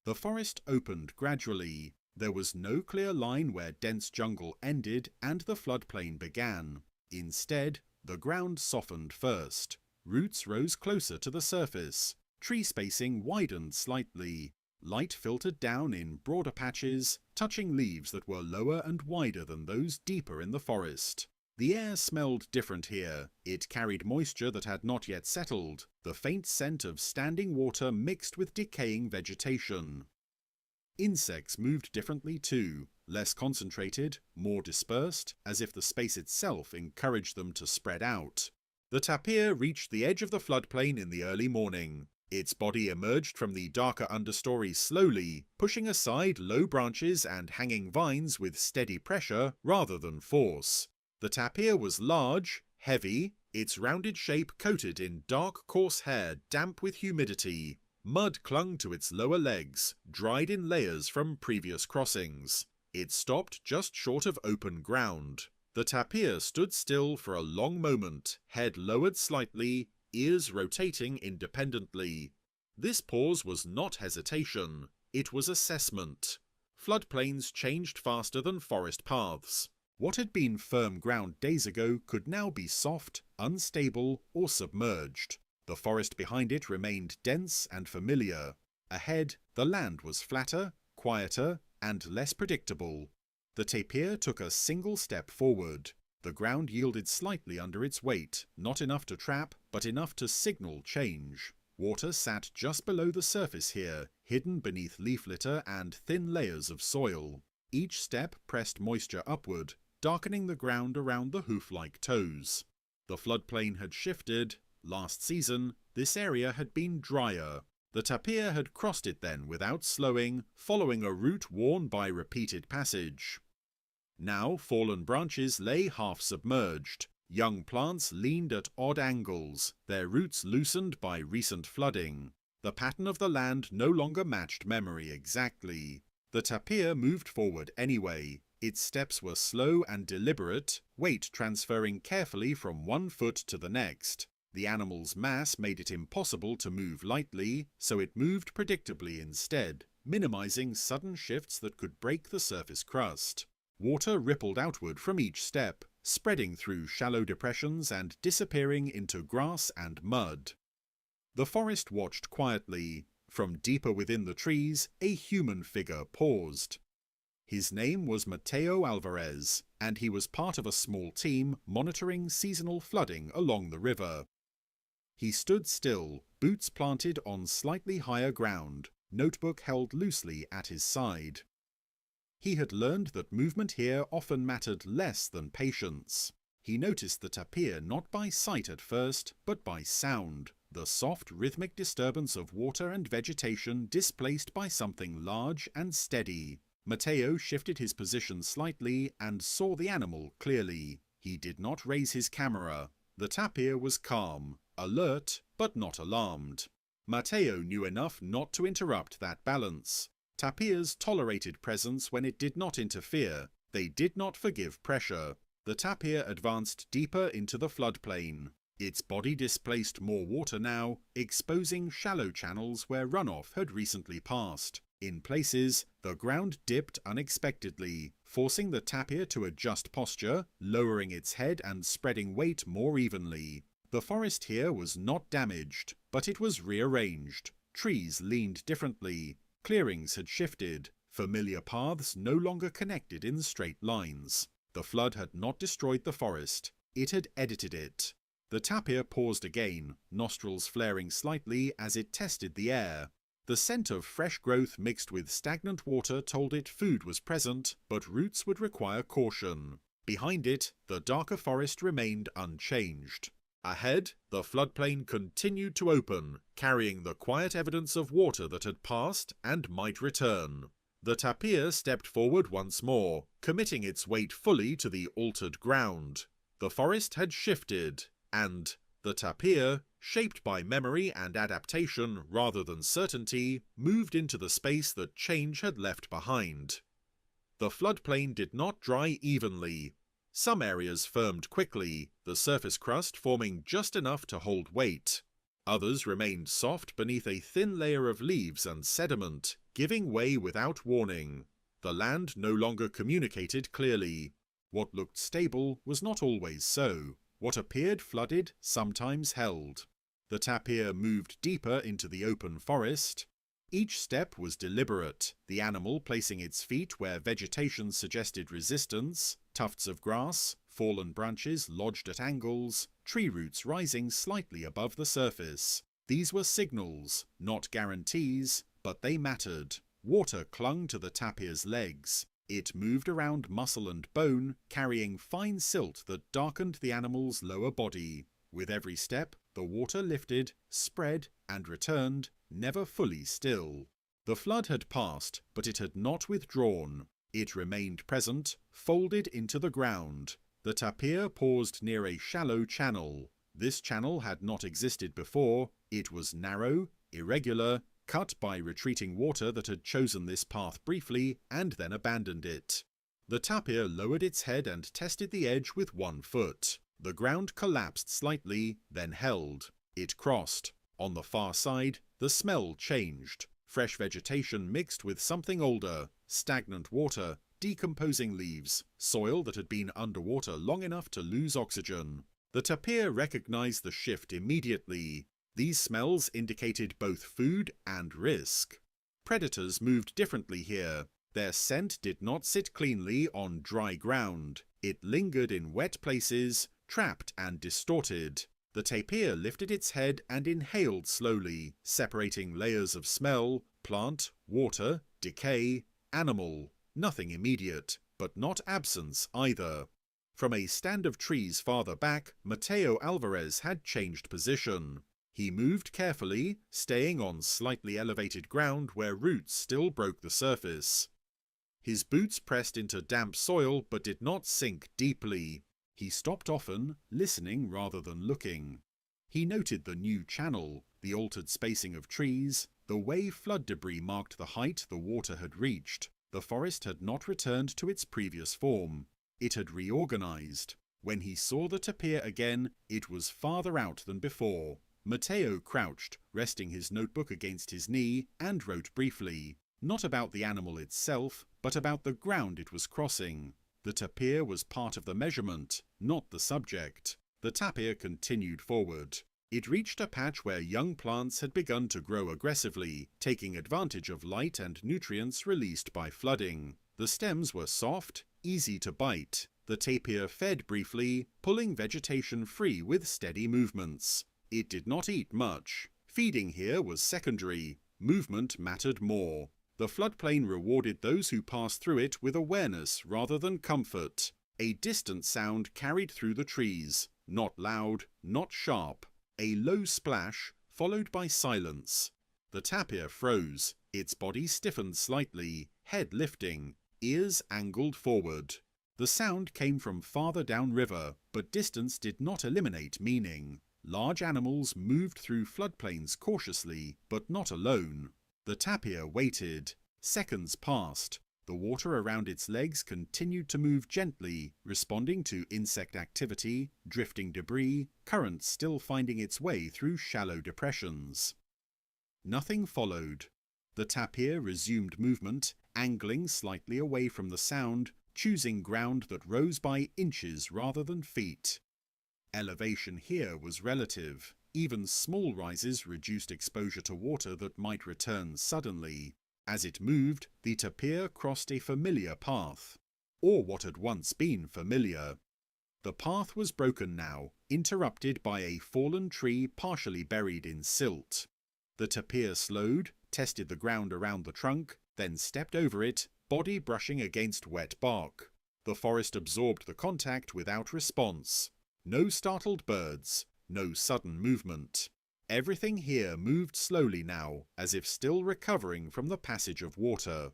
The forest opened gradually. There was no clear line where dense jungle ended and the floodplain began. Instead, the ground softened first. Roots rose closer to the surface. Tree spacing widened slightly. Light filtered down in broader patches, touching leaves that were lower and wider than those deeper in the forest. The air smelled different here. It carried moisture that had not yet settled, the faint scent of standing water mixed with decaying vegetation. Insects moved differently too, less concentrated, more dispersed, as if the space itself encouraged them to spread out. The tapir reached the edge of the floodplain in the early morning. Its body emerged from the darker understory slowly, pushing aside low branches and hanging vines with steady pressure rather than force. The tapir was large, heavy, its rounded shape coated in dark coarse hair damp with humidity. Mud clung to its lower legs, dried in layers from previous crossings. It stopped just short of open ground. The tapir stood still for a long moment, head lowered slightly, ears rotating independently. This pause was not hesitation, it was assessment. Floodplains changed faster than forest paths. What had been firm ground days ago could now be soft, unstable, or submerged. The forest behind it remained dense and familiar. Ahead, the land was flatter, quieter, and less predictable. The tapir took a single step forward. The ground yielded slightly under its weight, not enough to trap, but enough to signal change. Water sat just below the surface here, hidden beneath leaf litter and thin layers of soil. Each step pressed moisture upward, darkening the ground around the hoof-like toes. The floodplain had shifted. Last season, this area had been drier. The tapir had crossed it then without slowing, following a route worn by repeated passage. Now fallen branches lay half-submerged. Young plants leaned at odd angles, their roots loosened by recent flooding. The pattern of the land no longer matched memory exactly. The tapir moved forward anyway. Its steps were slow and deliberate, weight transferring carefully from one foot to the next. The animal's mass made it impossible to move lightly, so it moved predictably instead, minimizing sudden shifts that could break the surface crust. Water rippled outward from each step, spreading through shallow depressions and disappearing into grass and mud. The forest watched quietly. From deeper within the trees, a human figure paused. His name was Mateo Alvarez, and he was part of a small team monitoring seasonal flooding along the river. He stood still, boots planted on slightly higher ground, notebook held loosely at his side. He had learned that movement here often mattered less than patience. He noticed the tapir not by sight at first, but by sound, the soft rhythmic disturbance of water and vegetation displaced by something large and steady. Mateo shifted his position slightly and saw the animal clearly. He did not raise his camera. The tapir was calm, alert, but not alarmed. Mateo knew enough not to interrupt that balance. Tapirs tolerated presence when it did not interfere. They did not forgive pressure. The tapir advanced deeper into the floodplain. Its body displaced more water now, exposing shallow channels where runoff had recently passed. In places, the ground dipped unexpectedly, forcing the tapir to adjust posture, lowering its head and spreading weight more evenly. The forest here was not damaged, but it was rearranged. Trees leaned differently. Clearings had shifted. Familiar paths no longer connected in straight lines. The flood had not destroyed the forest. It had edited it. The tapir paused again, nostrils flaring slightly as it tested the air. The scent of fresh growth mixed with stagnant water told it food was present, but roots would require caution. Behind it, the darker forest remained unchanged. Ahead, the floodplain continued to open, carrying the quiet evidence of water that had passed and might return. The tapir stepped forward once more, committing its weight fully to the altered ground. The forest had shifted, and the tapir, shaped by memory and adaptation rather than certainty, moved into the space that change had left behind. The floodplain did not dry evenly. Some areas firmed quickly, the surface crust forming just enough to hold weight. Others remained soft beneath a thin layer of leaves and sediment, giving way without warning. The land no longer communicated clearly. What looked stable was not always so. What appeared flooded sometimes held. The tapir moved deeper into the open forest. Each step was deliberate, the animal placing its feet where vegetation suggested resistance, tufts of grass, fallen branches lodged at angles, tree roots rising slightly above the surface. These were signals, not guarantees, but they mattered. Water clung to the tapir's legs. It moved around muscle and bone, carrying fine silt that darkened the animal's lower body. With every step, the water lifted, spread, and returned, never fully still. The flood had passed, but it had not withdrawn. It remained present, folded into the ground. The tapir paused near a shallow channel. This channel had not existed before. It was narrow, irregular, cut by retreating water that had chosen this path briefly and then abandoned it. The tapir lowered its head and tested the edge with one foot. The ground collapsed slightly, then held. It crossed. On the far side, the smell changed. Fresh vegetation mixed with something older, stagnant water, decomposing leaves, soil that had been underwater long enough to lose oxygen. The tapir recognized the shift immediately. These smells indicated both food and risk. Predators moved differently here. Their scent did not sit cleanly on dry ground. It lingered in wet places, trapped and distorted. The tapir lifted its head and inhaled slowly, separating layers of smell, plant, water, decay, animal. Nothing immediate, but not absence either. From a stand of trees farther back, Mateo Alvarez had changed position. He moved carefully, staying on slightly elevated ground where roots still broke the surface. His boots pressed into damp soil but did not sink deeply. He stopped often, listening rather than looking. He noted the new channel, the altered spacing of trees, the way flood debris marked the height the water had reached. The forest had not returned to its previous form. It had reorganized. When he saw the tapir again, it was farther out than before. Mateo crouched, resting his notebook against his knee, and wrote briefly, not about the animal itself, but about the ground it was crossing. The tapir was part of the measurement, not the subject. The tapir continued forward. It reached a patch where young plants had begun to grow aggressively, taking advantage of light and nutrients released by flooding. The stems were soft, easy to bite. The tapir fed briefly, pulling vegetation free with steady movements. It did not eat much. Feeding here was secondary. Movement mattered more. The floodplain rewarded those who passed through it with awareness rather than comfort. A distant sound carried through the trees. Not loud, not sharp. A low splash, followed by silence. The tapir froze. Its body stiffened slightly, head lifting, ears angled forward. The sound came from farther downriver, but distance did not eliminate meaning. Large animals moved through floodplains cautiously, but not alone. The tapir waited. Seconds passed. The water around its legs continued to move gently, responding to insect activity, drifting debris, currents still finding its way through shallow depressions. Nothing followed. The tapir resumed movement, angling slightly away from the sound, choosing ground that rose by inches rather than feet. Elevation here was relative. Even small rises reduced exposure to water that might return suddenly. As it moved, the tapir crossed a familiar path, or what had once been familiar. The path was broken now, interrupted by a fallen tree partially buried in silt. The tapir slowed, tested the ground around the trunk, then stepped over it, body brushing against wet bark. The forest absorbed the contact without response. No startled birds, no sudden movement. Everything here moved slowly now, as if still recovering from the passage of water.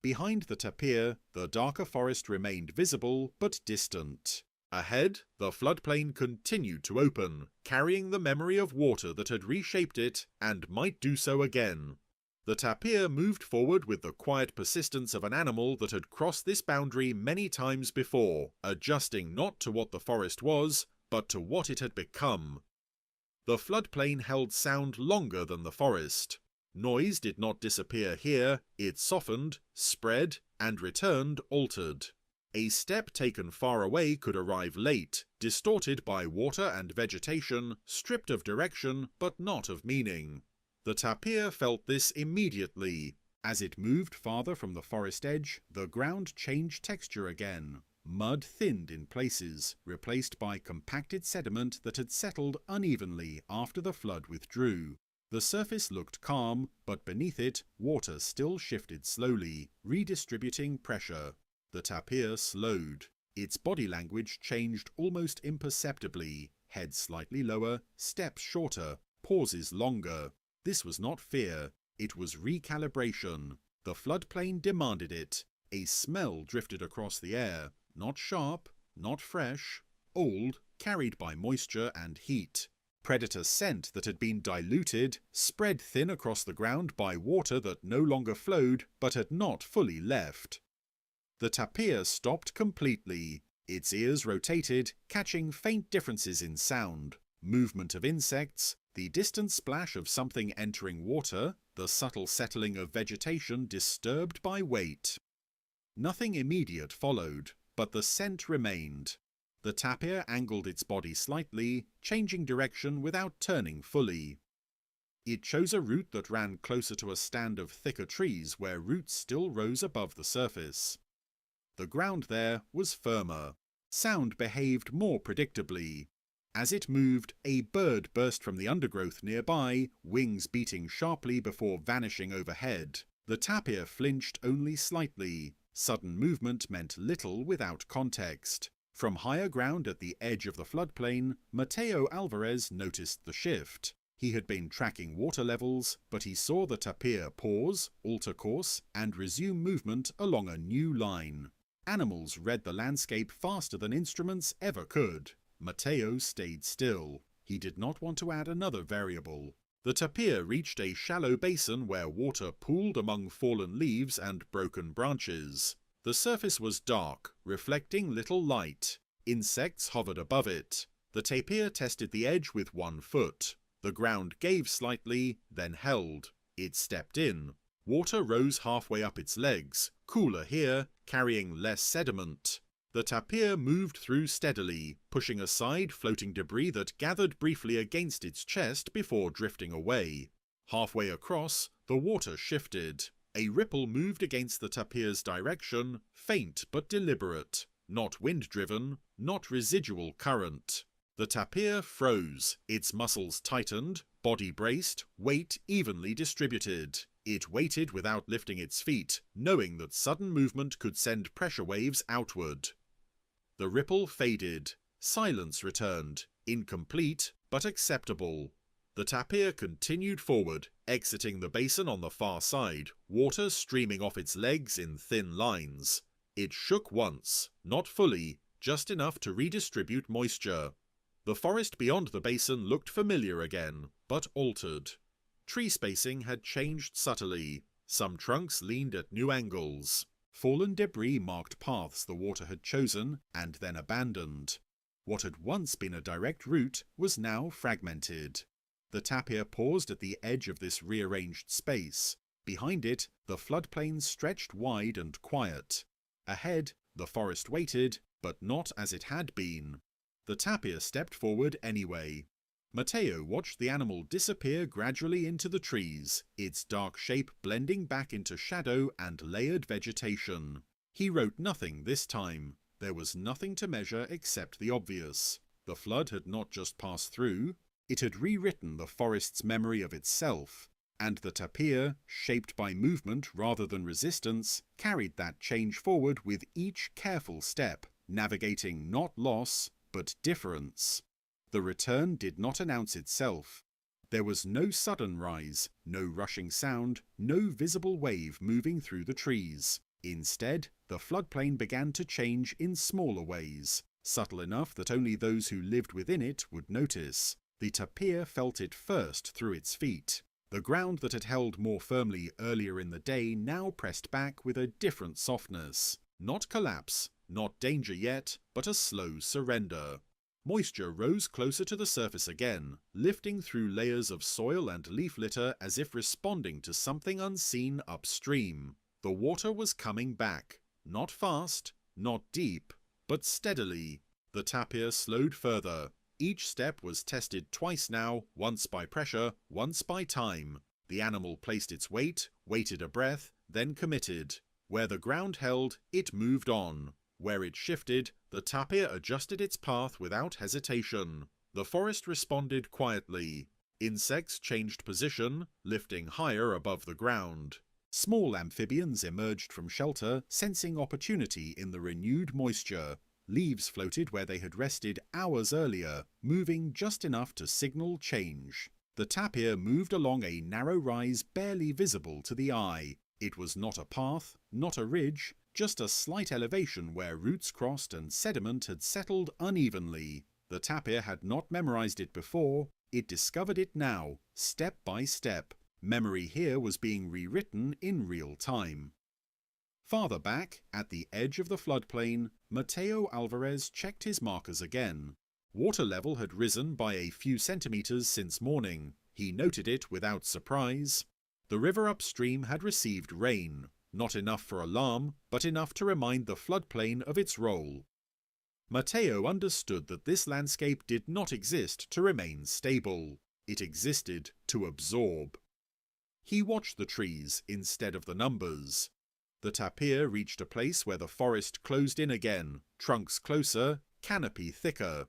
Behind the tapir, the darker forest remained visible but distant. Ahead, the floodplain continued to open, carrying the memory of water that had reshaped it and might do so again. The tapir moved forward with the quiet persistence of an animal that had crossed this boundary many times before, adjusting not to what the forest was, but to what it had become. The floodplain held sound longer than the forest. Noise did not disappear here, it softened, spread, and returned altered. A step taken far away could arrive late, distorted by water and vegetation, stripped of direction but not of meaning. The tapir felt this immediately. As it moved farther from the forest edge, the ground changed texture again. Mud thinned in places, replaced by compacted sediment that had settled unevenly after the flood withdrew. The surface looked calm, but beneath it, water still shifted slowly, redistributing pressure. The tapir slowed. Its body language changed almost imperceptibly, head slightly lower, steps shorter, pauses longer. This was not fear, it was recalibration. The floodplain demanded it. A smell drifted across the air, not sharp, not fresh, old, carried by moisture and heat. Predator scent that had been diluted, spread thin across the ground by water that no longer flowed but had not fully left. The tapir stopped completely. Its ears rotated, catching faint differences in sound. Movement of insects, the distant splash of something entering water, the subtle settling of vegetation disturbed by weight. Nothing immediate followed, but the scent remained. The tapir angled its body slightly, changing direction without turning fully. It chose a route that ran closer to a stand of thicker trees where roots still rose above the surface. The ground there was firmer. Sound behaved more predictably. As it moved, a bird burst from the undergrowth nearby, wings beating sharply before vanishing overhead. The tapir flinched only slightly. Sudden movement meant little without context. From higher ground at the edge of the floodplain, Mateo Alvarez noticed the shift. He had been tracking water levels, but he saw the tapir pause, alter course, and resume movement along a new line. Animals read the landscape faster than instruments ever could. Mateo stayed still. He did not want to add another variable. The tapir reached a shallow basin where water pooled among fallen leaves and broken branches. The surface was dark, reflecting little light. Insects hovered above it. The tapir tested the edge with 1 foot. The ground gave slightly, then held. It stepped in. Water rose halfway up its legs, cooler here, carrying less sediment. The tapir moved through steadily, pushing aside floating debris that gathered briefly against its chest before drifting away. Halfway across, the water shifted. A ripple moved against the tapir's direction, faint but deliberate. Not wind-driven, not residual current. The tapir froze, its muscles tightened, body braced, weight evenly distributed. It waited without lifting its feet, knowing that sudden movement could send pressure waves outward. The ripple faded. Silence returned, incomplete but acceptable. The tapir continued forward, exiting the basin on the far side, water streaming off its legs in thin lines. It shook once, not fully, just enough to redistribute moisture. The forest beyond the basin looked familiar again, but altered. Tree spacing had changed subtly. Some trunks leaned at new angles. Fallen debris marked paths the water had chosen and then abandoned. What had once been a direct route was now fragmented. The tapir paused at the edge of this rearranged space. Behind it, the floodplain stretched wide and quiet. Ahead, the forest waited, but not as it had been. The tapir stepped forward anyway. Mateo watched the animal disappear gradually into the trees, its dark shape blending back into shadow and layered vegetation. He wrote nothing this time. There was nothing to measure except the obvious. The flood had not just passed through, it had rewritten the forest's memory of itself, and the tapir, shaped by movement rather than resistance, carried that change forward with each careful step, navigating not loss, but difference. The return did not announce itself. There was no sudden rise, no rushing sound, no visible wave moving through the trees. Instead, the floodplain began to change in smaller ways, subtle enough that only those who lived within it would notice. The tapir felt it first through its feet. The ground that had held more firmly earlier in the day now pressed back with a different softness. Not collapse, not danger yet, but a slow surrender. moisture rose closer to the surface again, lifting through layers of soil and leaf litter as if responding to something unseen upstream. The water was coming back, not fast, not deep, but steadily. The tapir slowed further. Each step was tested twice now, once by pressure, once by time. The animal placed its weight, waited a breath, then committed. Where the ground held, it moved on. Where it shifted, the tapir adjusted its path without hesitation. The forest responded quietly. Insects changed position, lifting higher above the ground. Small amphibians emerged from shelter, sensing opportunity in the renewed moisture. Leaves floated where they had rested hours earlier, moving just enough to signal change. The tapir moved along a narrow rise barely visible to the eye. It was not a path, not a ridge, just a slight elevation where roots crossed and sediment had settled unevenly. The tapir had not memorized it before, it discovered it now, step by step. Memory here was being rewritten in real time. Farther back, at the edge of the floodplain, Mateo Alvarez checked his markers again. Water level had risen by a few centimeters since morning. He noted it without surprise. The river upstream had received rain, not enough for alarm, but enough to remind the floodplain of its role. Mateo understood that this landscape did not exist to remain stable. It existed to absorb. He watched the trees instead of the numbers. The tapir reached a place where the forest closed in again, trunks closer, canopy thicker.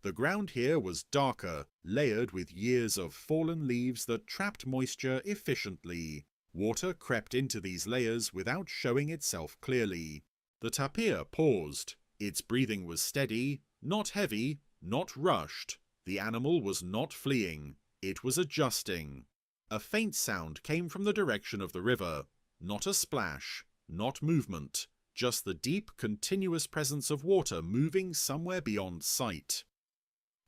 The ground here was darker, layered with years of fallen leaves that trapped moisture efficiently. Water crept into these layers without showing itself clearly. The tapir paused. Its breathing was steady, not heavy, not rushed. The animal was not fleeing. It was adjusting. A faint sound came from the direction of the river. Not a splash, not movement, just the deep, continuous presence of water moving somewhere beyond sight.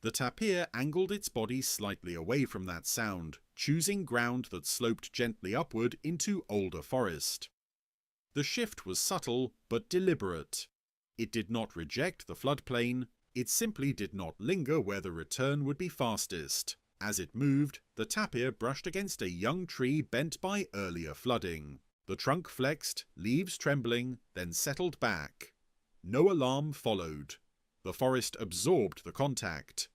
The tapir angled its body slightly away from that sound, choosing ground that sloped gently upward into older forest. The shift was subtle but deliberate. It did not reject the floodplain, it simply did not linger where the return would be fastest. As it moved, the tapir brushed against a young tree bent by earlier flooding. The trunk flexed, leaves trembling, then settled back. No alarm followed. The forest absorbed the contact.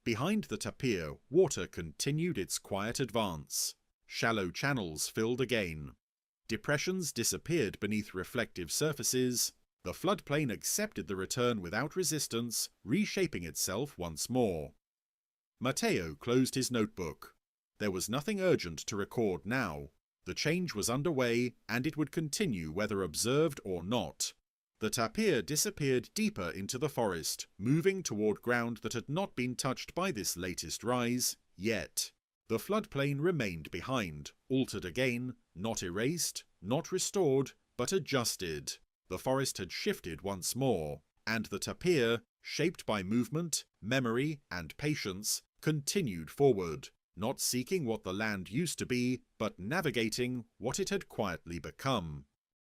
Behind the tapir, water continued its quiet advance. Shallow channels filled again. Depressions disappeared beneath reflective surfaces. The floodplain accepted the return without resistance, reshaping itself once more. Mateo closed his notebook. There was nothing urgent to record now. The change was underway, and it would continue whether observed or not. The tapir disappeared deeper into the forest, moving toward ground that had not been touched by this latest rise, yet. The floodplain remained behind, altered again, not erased, not restored, but adjusted. The forest had shifted once more, and the tapir, shaped by movement, memory, and patience, continued forward, not seeking what the land used to be, but navigating what it had quietly become.